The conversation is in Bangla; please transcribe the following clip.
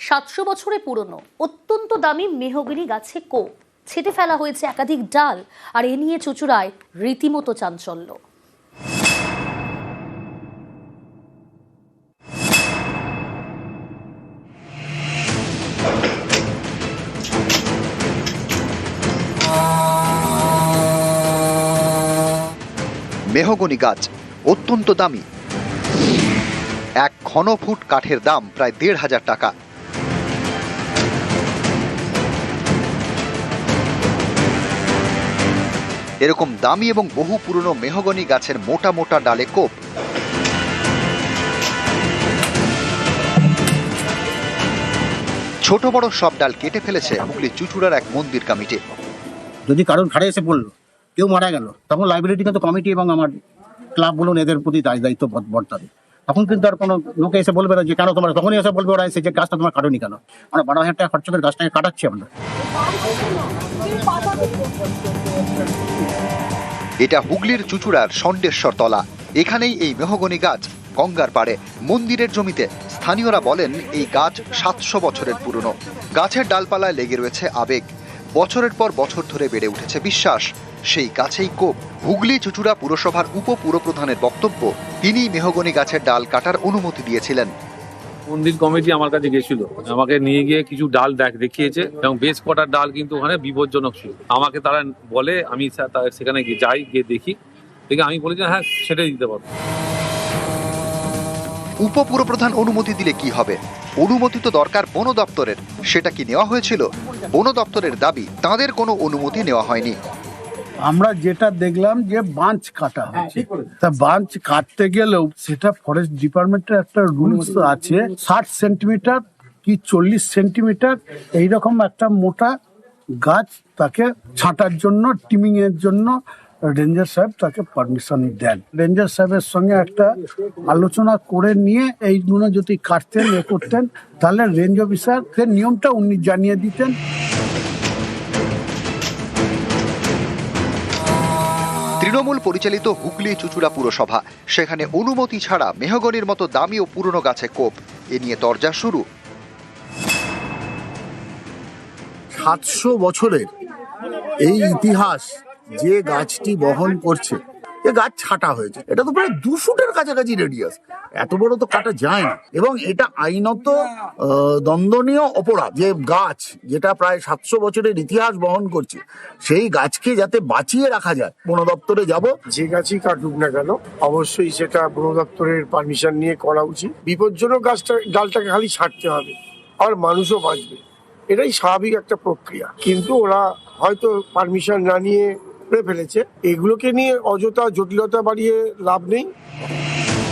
700 বছরে পুরনো অত্যন্ত দামি মেহগনি গাছে কোপ, ছেঁটে ফেলা হয়েছে একাধিক ডাল, আর এ নিয়ে চুঁচুড়ায় রীতিমতো চাঞ্চল্য। মেহগনি গাছ অত্যন্ত দামি। এক ঘন ফুট কাঠের দাম প্রায় ১,৫০০ টাকা। এরকম দামি এবং বহু পুরনো মেহগনি গাছের মোটা মোটা ডালে কোপ। ছোট বড় সব ডাল কেটে ফেলেছে হুগলি চুঁচুড়ার এক মন্দির কমিটি। যদি কারণ ঘাড়ে এসে পড়লো, কেউ মারা গেল, তখন লাইব্রেরিটি কিন্তু কমিটি এবং আমার ক্লাব বলুন এদের প্রতি দায়িত্ব বর্তাবে। তখন কিন্তু আর কোনো লোকে এসে বলবে না যে কেন তোমরা, তখনই এসে বলবে ওরা এসে যে গাছটা তোমার কাটুনি কেন। আমরা ১২,০০০ টাকা খরচ করে গাছটাকে কাটাচ্ছি আমরা। এটা হুগলির চুঁচুড়ার ষণ্ডেশ্বর তলা। এখানেই এই মেহগনি গাছ গঙ্গার পাড়ে মন্দিরের জমিতে। স্থানীয়রা বলেন এই গাছ ৭০০ বছরের পুরনো। গাছের ডালপালায় লেগে রয়েছে আবেগ। বছরের পর বছর ধরে বেড়ে উঠেছে বিশ্বাস। সেই গাছেই কোপ। হুগলি চুঁচুড়া পুরসভার উপপুরপ্রধানের বক্তব্য, তিনি মেহগনি গাছের ডাল কাটার অনুমতি দিয়েছিলেন। মন্দির কমিটি আমার কাছে গেছিল, আমাকে নিয়ে গিয়ে কিছু ডাল দেখিয়েছে এবং বেশ কটা ডাল কিন্তু ওখানে বিপজ্জনক ছিল। আমাকে তারা বলে, আমি সেখানে যাই, গিয়ে দেখি আমি বলেছি হ্যাঁ ছেড়ে দিতে পারবো। উপপুরপ্রধান অনুমতি দিলে কি হবে? অনুমতি তো দরকার বন দপ্তরের। সেটা কি নেওয়া হয়েছিল? বন দপ্তরের দাবি, তাদের কোনো অনুমতি নেওয়া হয়নি। আমরা যেটা দেখলাম যে বাঁচ কাটা হয়েছে, তা বাঁচ কাটতে গেলেও সেটা ফরেস্ট ডিপার্টমেন্টের একটা রুলস আছে, ৬০ সেন্টিমিটার কি ৪০ সেন্টিমিটার এইরকম একটা মোটা গাছ তাকে ছাঁটার জন্য, টিমিং এর জন্য রেঞ্জার সাহেব তাকে পারমিশন দেন। রেঞ্জার সাহেবের সঙ্গে একটা আলোচনা করে নিয়ে এইগুলো যদি কাটতেন করতেন, তাহলে রেঞ্জ অফিসারদের নিয়মটা উনি জানিয়ে দিতেন। তৃণমূল পরিচালিত হুগলি চুঁচুড়া পুরসভা, সেখানে অনুমতি ছাড়া মেহগনির মতো দামি ও পুরনো গাছে কোপ। এ নিয়ে তরজা শুরু। ৭০০ বছরের এই ইতিহাস যে গাছটি বহন করছে, এ গাছ ছাঁটা হয়েছে। এটা তো প্রায় ২ ফুটের কাছাকাছি রেডিয়াস। এত বড় তো কাটা যায় না, এবং এটা আইনত দণ্ডনীয় অপরাধ। যে গাছ যেটা প্রায় ৭০০ বছরের ইতিহাস বহন করছে, সেই গাছকে যাতে বাঁচিয়ে রাখা যায়। বন দপ্তরে যাব, যে গাছই কাটুক না কেন অবশ্যই সেটা বন দপ্তরের পারমিশন নিয়ে করা উচিত। বিপজ্জনক ডালটাকে খালি ছাড়তে হবে, আর মানুষও বাঁচবে। এটাই স্বাভাবিক একটা প্রক্রিয়া। কিন্তু ওরা হয়তো পারমিশন না নিয়ে করে ফেলেছে। এগুলোকে নিয়ে অযথা জটিলতা বাড়িয়ে লাভ নেই।